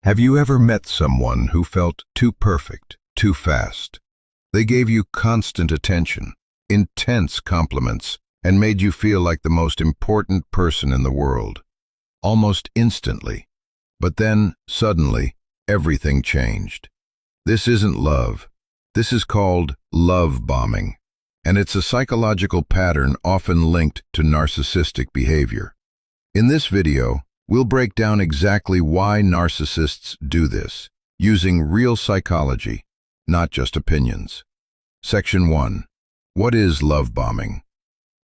Have you ever met someone who felt too perfect, too fast? They gave you constant attention, intense compliments, and made you feel like the most important person in the world, almost instantly. But then, suddenly, everything changed. This isn't love. This is called love bombing, and it's a psychological pattern often linked to narcissistic behavior. In this video, we'll break down exactly why narcissists do this, using real psychology, not just opinions. Section 1. What is love bombing?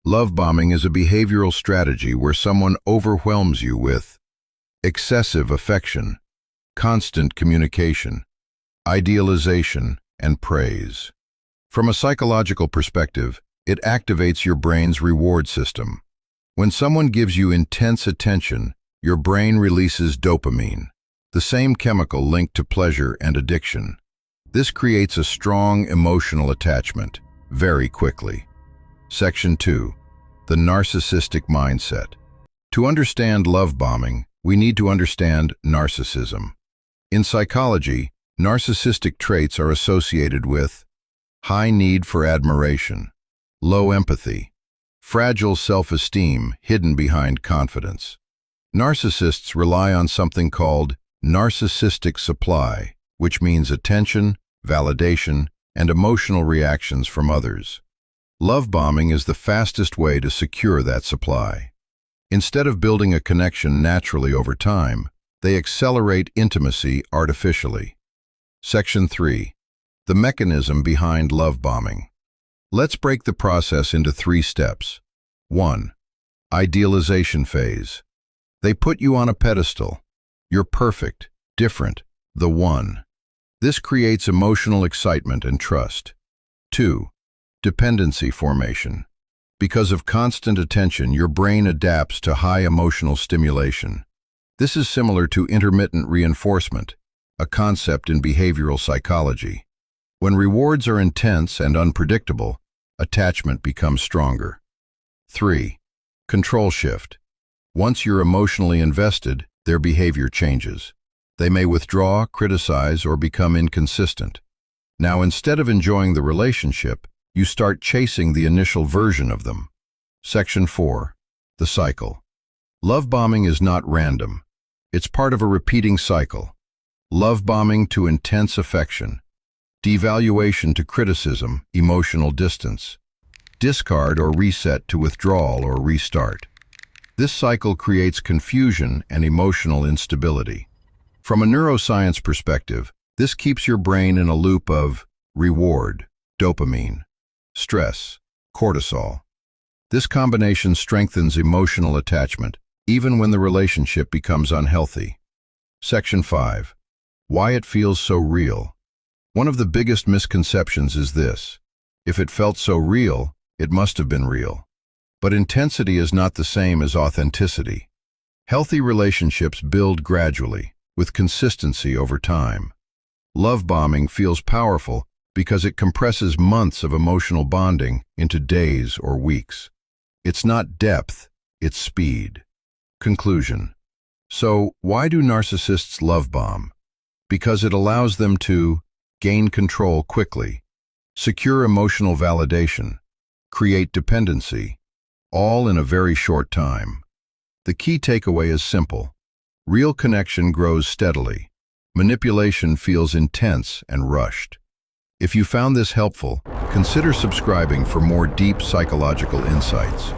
Love bombing is a behavioral strategy where someone overwhelms you with excessive affection, constant communication, idealization, and praise. From a psychological perspective, it activates your brain's reward system. When someone gives you intense attention, your brain releases dopamine, the same chemical linked to pleasure and addiction. This creates a strong emotional attachment, very quickly. Section 2. The narcissistic mindset. To understand love bombing, we need to understand narcissism. In psychology, narcissistic traits are associated with high need for admiration, low empathy, fragile self-esteem hidden behind confidence. Narcissists rely on something called narcissistic supply, which means attention, validation, and emotional reactions from others. Love bombing is the fastest way to secure that supply. Instead of building a connection naturally over time, they accelerate intimacy artificially. Section 3. The mechanism behind love bombing. Let's break the process into 3 steps. 1. Idealization phase. They put you on a pedestal. You're perfect, different, the one. This creates emotional excitement and trust. 2. Dependency formation. Because of constant attention, your brain adapts to high emotional stimulation. This is similar to intermittent reinforcement, a concept in behavioral psychology. When rewards are intense and unpredictable, attachment becomes stronger. 3. Control shift. Once you're emotionally invested, their behavior changes. They may withdraw, criticize, or become inconsistent. Now, instead of enjoying the relationship, you start chasing the initial version of them. Section 4. The cycle. Love bombing is not random. It's part of a repeating cycle. Love bombing to intense affection. Devaluation to criticism, emotional distance. Discard or reset to withdrawal or restart. This cycle creates confusion and emotional instability. From a neuroscience perspective, this keeps your brain in a loop of reward, dopamine, stress, cortisol. This combination strengthens emotional attachment, even when the relationship becomes unhealthy. Section 5. Why it feels so real. One of the biggest misconceptions is this: if it felt so real, it must have been real. But intensity is not the same as authenticity. Healthy relationships build gradually, with consistency over time. Love bombing feels powerful because it compresses months of emotional bonding into days or weeks. It's not depth, it's speed. Conclusion. So, why do narcissists love bomb? Because it allows them to gain control quickly, secure emotional validation, create dependency, all in a very short time. The key takeaway is simple. Real connection grows steadily. Manipulation feels intense and rushed. If you found this helpful, consider subscribing for more deep psychological insights.